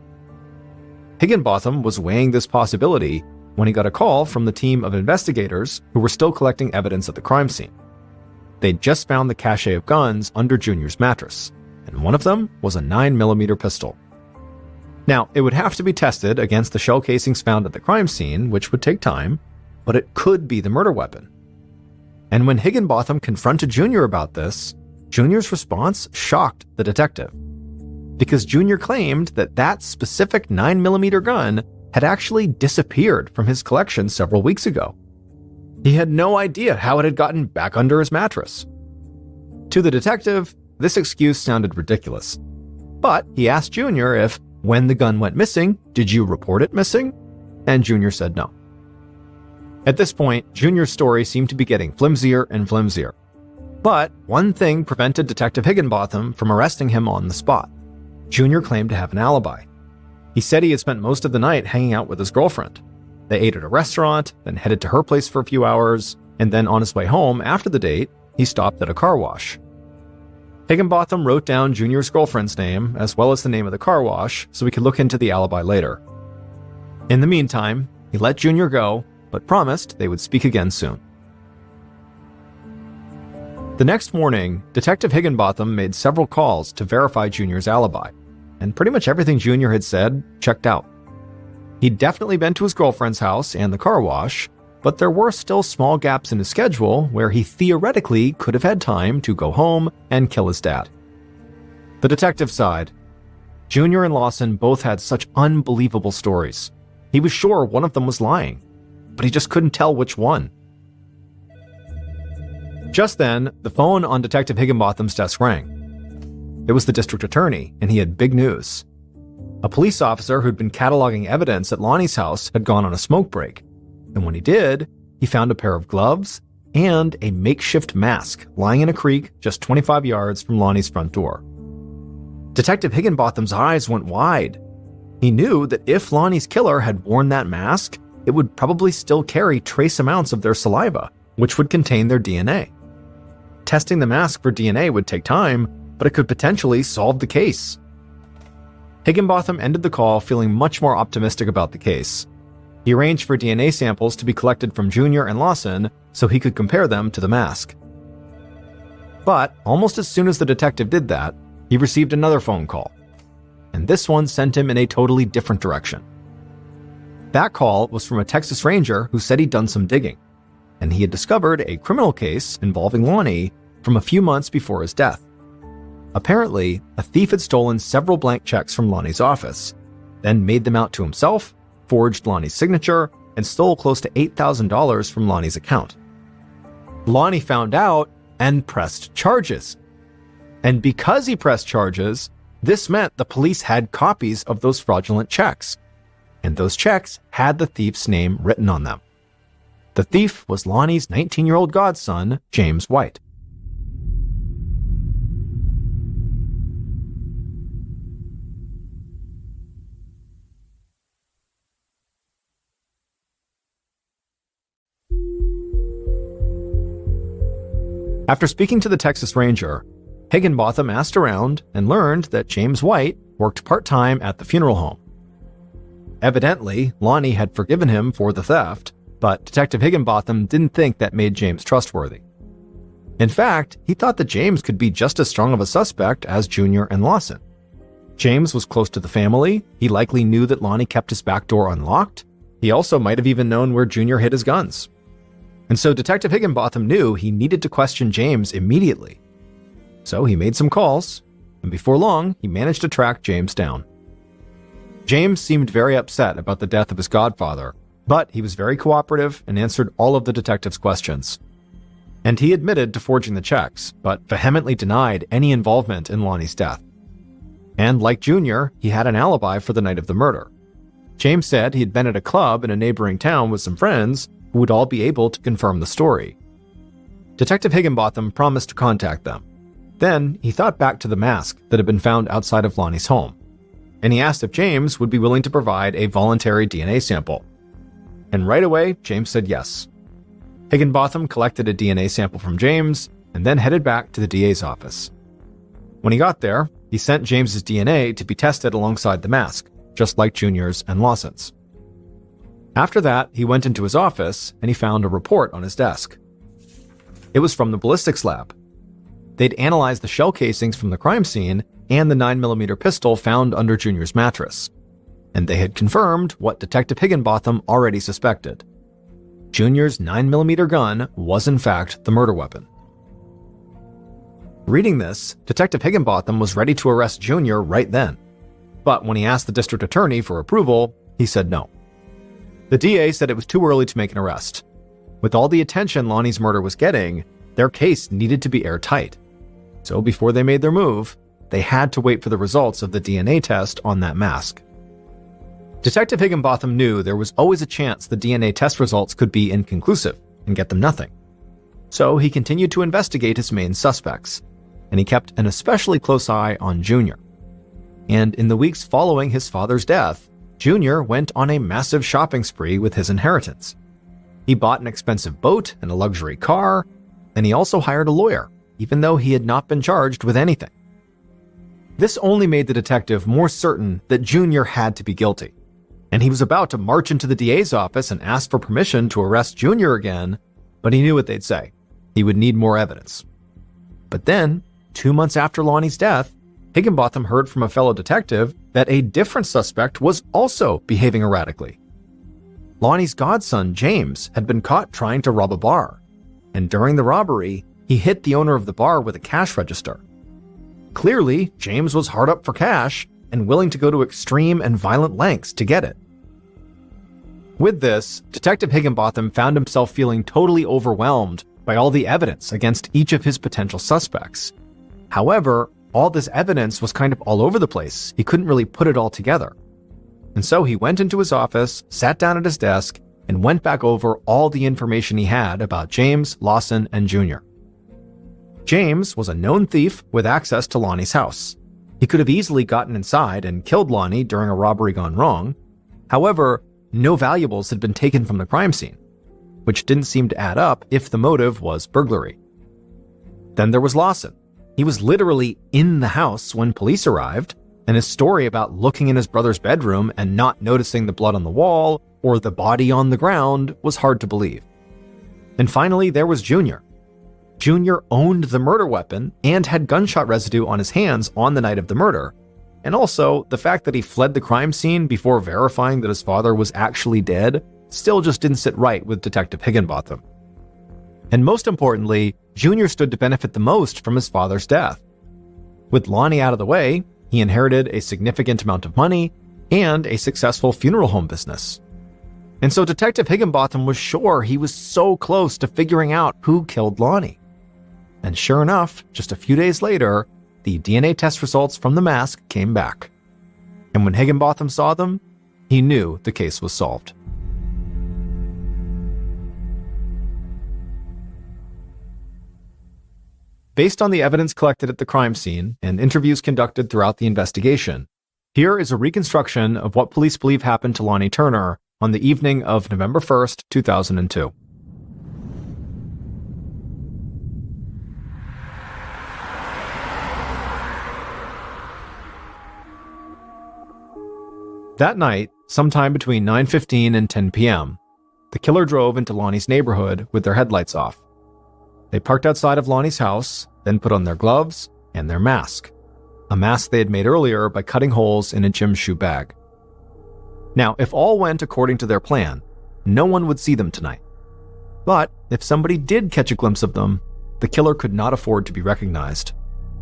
Higginbotham was weighing this possibility when he got a call from the team of investigators who were still collecting evidence at the crime scene. They'd just found the cache of guns under Junior's mattress, and one of them was a 9mm pistol. Now, it would have to be tested against the shell casings found at the crime scene, which would take time, but it could be the murder weapon. And when Higginbotham confronted Junior about this, Junior's response shocked the detective, because Junior claimed that that specific 9mm gun had actually disappeared from his collection several weeks ago. He had no idea how it had gotten back under his mattress. To the detective, this excuse sounded ridiculous, but he asked Junior if, when the gun went missing, did you report it missing? And Junior said no. At this point, Junior's story seemed to be getting flimsier and flimsier. But one thing prevented Detective Higginbotham from arresting him on the spot. Junior claimed to have an alibi. He said he had spent most of the night hanging out with his girlfriend. They ate at a restaurant, then headed to her place for a few hours, and then on his way home after the date, he stopped at a car wash. Higginbotham wrote down Junior's girlfriend's name, as well as the name of the car wash, so he could look into the alibi later. In the meantime, he let Junior go, but promised they would speak again soon. The next morning, Detective Higginbotham made several calls to verify Junior's alibi, and pretty much everything Junior had said checked out. He'd definitely been to his girlfriend's house and the car wash, but there were still small gaps in his schedule where he theoretically could have had time to go home and kill his dad. The detective sighed. Junior and Lawson both had such unbelievable stories. He was sure one of them was lying, but he just couldn't tell which one. Just then, the phone on Detective Higginbotham's desk rang. It was the district attorney, and he had big news. A police officer who'd been cataloging evidence at Lonnie's house had gone on a smoke break, and when he did, he found a pair of gloves and a makeshift mask lying in a creek just 25 yards from Lonnie's front door. Detective Higginbotham's eyes went wide. He knew that if Lonnie's killer had worn that mask, it would probably still carry trace amounts of their saliva, which would contain their DNA. Testing the mask for DNA would take time, but it could potentially solve the case. Higginbotham ended the call feeling much more optimistic about the case. He arranged for DNA samples to be collected from Junior and Lawson so he could compare them to the mask. But almost as soon as the detective did that, he received another phone call. And this one sent him in a totally different direction. That call was from a Texas Ranger who said he'd done some digging, and he had discovered a criminal case involving Lonnie from a few months before his death. Apparently, a thief had stolen several blank checks from Lonnie's office, then made them out to himself, forged Lonnie's signature, and stole close to $8,000 from Lonnie's account. Lonnie found out and pressed charges. And because he pressed charges, this meant the police had copies of those fraudulent checks, and those checks had the thief's name written on them. The thief was Lonnie's 19-year-old godson, James White. After speaking to the Texas Ranger, Higginbotham asked around and learned that James White worked part-time at the funeral home. Evidently, Lonnie had forgiven him for the theft, but Detective Higginbotham didn't think that made James trustworthy. In fact, he thought that James could be just as strong of a suspect as Junior and Lawson. James was close to the family, he likely knew that Lonnie kept his back door unlocked, he also might have even known where Junior hid his guns. And so Detective Higginbotham knew he needed to question James immediately. So he made some calls, and before long, he managed to track James down. James seemed very upset about the death of his godfather, but he was very cooperative and answered all of the detective's questions. And he admitted to forging the checks, but vehemently denied any involvement in Lonnie's death. And like Junior, he had an alibi for the night of the murder. James said he had been at a club in a neighboring town with some friends who would all be able to confirm the story. Detective Higginbotham promised to contact them. Then he thought back to the mask that had been found outside of Lonnie's home, and he asked if James would be willing to provide a voluntary DNA sample. And right away, James said yes. Higginbotham collected a DNA sample from James and then headed back to the DA's office. When he got there, he sent James's DNA to be tested alongside the mask, just like Junior's and Lawson's. After that, he went into his office and he found a report on his desk. It was from the ballistics lab. They'd analyzed the shell casings from the crime scene and the 9mm pistol found under Junior's mattress, and they had confirmed what Detective Higginbotham already suspected. Junior's 9mm gun was in fact the murder weapon. Reading this, Detective Higginbotham was ready to arrest Junior right then, but when he asked the district attorney for approval, he said no. The DA said it was too early to make an arrest. With all the attention Lonnie's murder was getting, their case needed to be airtight. So before they made their move, they had to wait for the results of the DNA test on that mask. Detective Higginbotham knew there was always a chance the DNA test results could be inconclusive and get them nothing. So he continued to investigate his main suspects, and he kept an especially close eye on Junior. And in the weeks following his father's death, Junior went on a massive shopping spree with his inheritance. He bought an expensive boat and a luxury car, and he also hired a lawyer, even though he had not been charged with anything. This only made the detective more certain that Junior had to be guilty, and he was about to march into the DA's office and ask for permission to arrest Junior again, but he knew what they'd say. He would need more evidence. But then, 2 months after Lonnie's death, Higginbotham heard from a fellow detective that a different suspect was also behaving erratically. Lonnie's godson, James, had been caught trying to rob a bar, and during the robbery, he hit the owner of the bar with a cash register. Clearly, James was hard up for cash and willing to go to extreme and violent lengths to get it. With this, Detective Higginbotham found himself feeling totally overwhelmed by all the evidence against each of his potential suspects. However, all this evidence was kind of all over the place. He couldn't really put it all together. And so he went into his office, sat down at his desk, and went back over all the information he had about James, Lawson, and Junior. James was a known thief with access to Lonnie's house. He could have easily gotten inside and killed Lonnie during a robbery gone wrong. However, no valuables had been taken from the crime scene, which didn't seem to add up if the motive was burglary. Then there was Lawson. He was literally in the house when police arrived, and his story about looking in his brother's bedroom and not noticing the blood on the wall or the body on the ground was hard to believe. And finally, there was Junior. Junior owned the murder weapon and had gunshot residue on his hands on the night of the murder. And also, the fact that he fled the crime scene before verifying that his father was actually dead still just didn't sit right with Detective Higginbotham. And most importantly, Junior stood to benefit the most from his father's death. With Lonnie out of the way, he inherited a significant amount of money and a successful funeral home business. And so Detective Higginbotham was sure he was so close to figuring out who killed Lonnie. And sure enough, just a few days later, the DNA test results from the mask came back. And when Higginbotham saw them, he knew the case was solved. Based on the evidence collected at the crime scene and interviews conducted throughout the investigation, here is a reconstruction of what police believe happened to Lonnie Turner on the evening of November 1st, 2002. That night, sometime between 9:15 and 10 p.m., the killer drove into Lonnie's neighborhood with their headlights off. They parked outside of Lonnie's house, then put on their gloves and their mask, a mask they had made earlier by cutting holes in a gym shoe bag. Now, if all went according to their plan, no one would see them tonight. But if somebody did catch a glimpse of them, the killer could not afford to be recognized.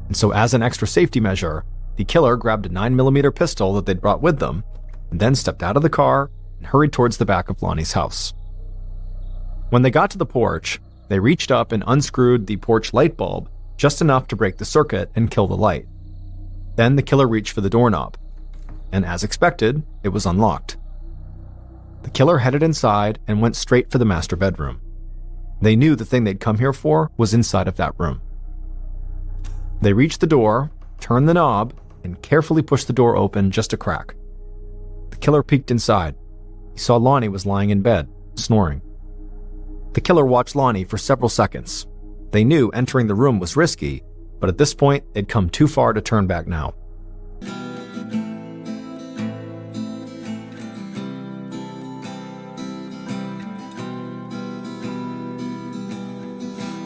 And so as an extra safety measure, the killer grabbed a 9mm pistol that they'd brought with them, and then stepped out of the car and hurried towards the back of Lonnie's house. When they got to the porch, they reached up and unscrewed the porch light bulb just enough to break the circuit and kill the light. Then the killer reached for the doorknob, and as expected, it was unlocked. The killer headed inside and went straight for the master bedroom. They knew the thing they'd come here for was inside of that room. They reached the door, turned the knob, and carefully pushed the door open just a crack. The killer peeked inside. He saw Lonnie was lying in bed, snoring. The killer watched Lonnie for several seconds. They knew entering the room was risky, but at this point, they'd come too far to turn back now.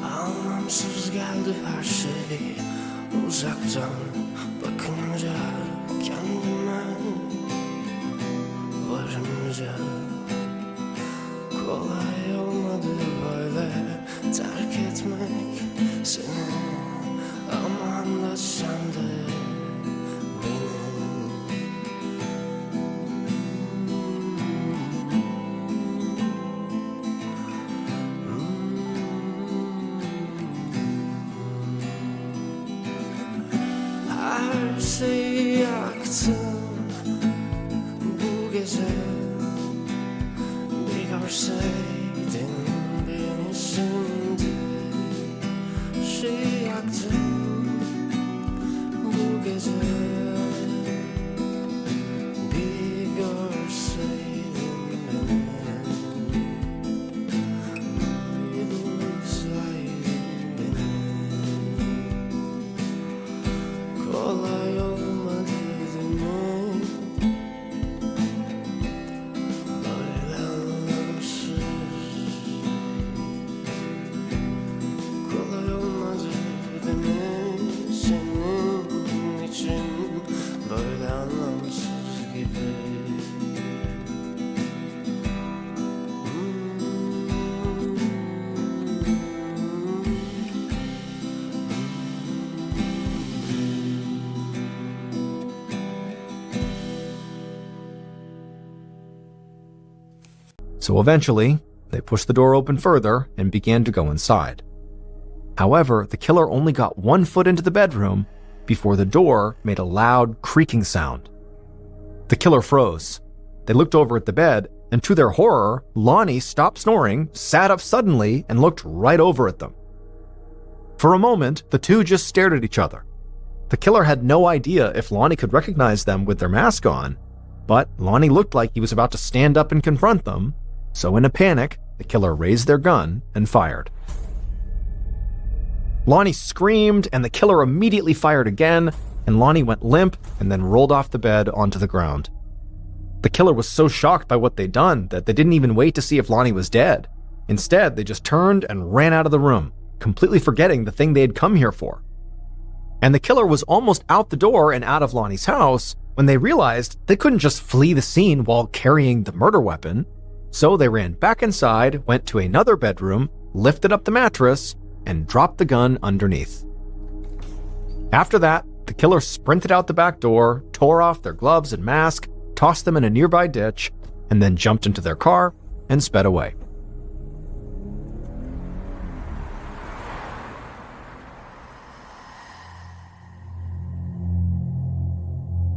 Anlamsız geldi her şey uzaktan bakınca kendime varınca kolay olmadı böyle terk etmek seni ama anla sen de beni. Her şeyi yaktın bu gece. Bir görseydin beni şimdi. Şeyi yaktın bu gece. Bir görseydin beni. Bir duysaydın beni. Kolay olmadı değil mi? Böyle anlamsız. Kolay olmadı değil mi? Senin için böyle anlamsız gibi. So eventually, they pushed the door open further and began to go inside. However, the killer only got 1 foot into the bedroom before the door made a loud creaking sound. The killer froze. They looked over at the bed, and to their horror, Lonnie stopped snoring, sat up suddenly, and looked right over at them. For a moment, the two just stared at each other. The killer had no idea if Lonnie could recognize them with their mask on, but Lonnie looked like he was about to stand up and confront them, so in a panic, the killer raised their gun and fired. Lonnie screamed, and the killer immediately fired again, and Lonnie went limp and then rolled off the bed onto the ground. The killer was so shocked by what they'd done that they didn't even wait to see if Lonnie was dead. Instead, they just turned and ran out of the room, completely forgetting the thing they had come here for. And the killer was almost out the door and out of Lonnie's house when they realized they couldn't just flee the scene while carrying the murder weapon. So they ran back inside, went to another bedroom, lifted up the mattress, and dropped the gun underneath. After that, the killer sprinted out the back door, tore off their gloves and mask, tossed them in a nearby ditch, and then jumped into their car and sped away.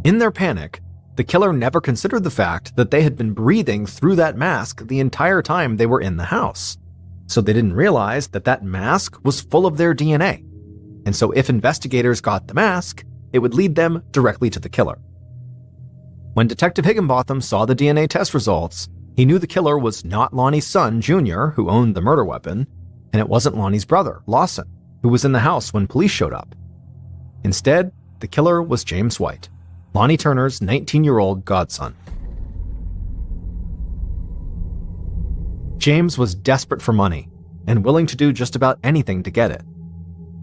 In their panic, the killer never considered the fact that they had been breathing through that mask the entire time they were in the house. So they didn't realize that that mask was full of their DNA. And so if investigators got the mask, it would lead them directly to the killer. When Detective Higginbotham saw the DNA test results, he knew the killer was not Lonnie's son, Junior, who owned the murder weapon, and it wasn't Lonnie's brother, Lawson, who was in the house when police showed up. Instead, the killer was James White, Lonnie Turner's 19-year-old godson. James was desperate for money and willing to do just about anything to get it.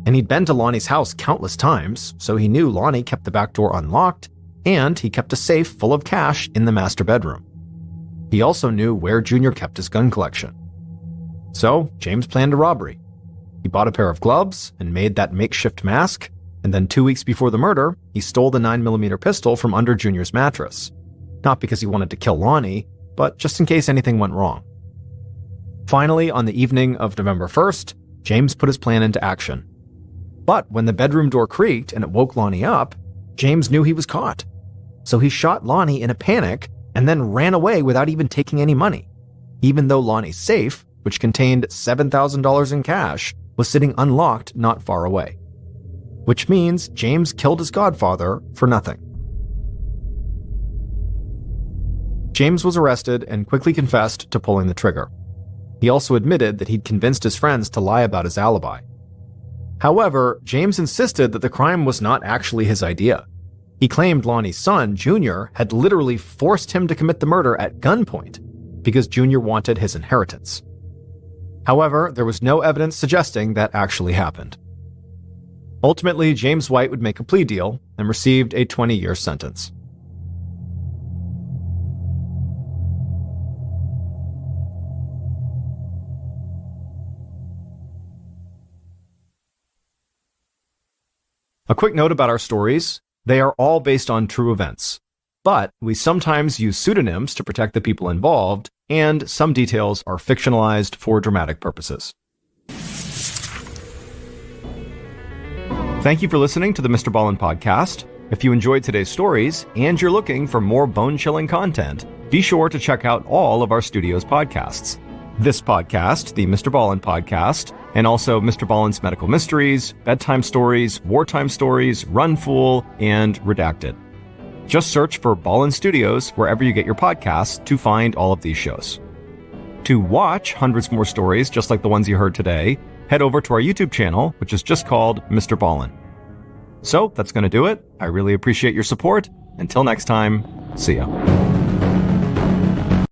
And he'd been to Lonnie's house countless times, so he knew Lonnie kept the back door unlocked, and he kept a safe full of cash in the master bedroom. He also knew where Junior kept his gun collection. So James planned a robbery. He bought a pair of gloves and made that makeshift mask, and then 2 weeks before the murder, he stole the 9mm pistol from under Junior's mattress. Not because he wanted to kill Lonnie, but just in case anything went wrong. Finally, on the evening of November 1st, James put his plan into action. But when the bedroom door creaked and it woke Lonnie up, James knew he was caught. So he shot Lonnie in a panic and then ran away without even taking any money, even though Lonnie's safe, which contained $7,000 in cash, was sitting unlocked not far away. Which means James killed his godfather for nothing. James was arrested and quickly confessed to pulling the trigger. He also admitted that he'd convinced his friends to lie about his alibi. However, James insisted that the crime was not actually his idea. He claimed Lonnie's son, Junior, had literally forced him to commit the murder at gunpoint because Junior wanted his inheritance. However, there was no evidence suggesting that actually happened. Ultimately, James White would make a plea deal and received a 20-year sentence. A quick note about our stories: they are all based on true events, but we sometimes use pseudonyms to protect the people involved, and some details are fictionalized for dramatic purposes. Thank you for listening to the MrBallen podcast. If you enjoyed today's stories and you're looking for more bone-chilling content, be sure to check out all of our studio's podcasts. This podcast, the MrBallen podcast, and also MrBallen's Medical Mysteries, Bedtime Stories, Wartime Stories, Run Fool, and Redacted. Just search for Ballen Studios wherever you get your podcasts to find all of these shows. To watch hundreds more stories just like the ones you heard today, head over to our YouTube channel, which is just called MrBallen. So that's going to do it. I really appreciate your support. Until next time, see ya.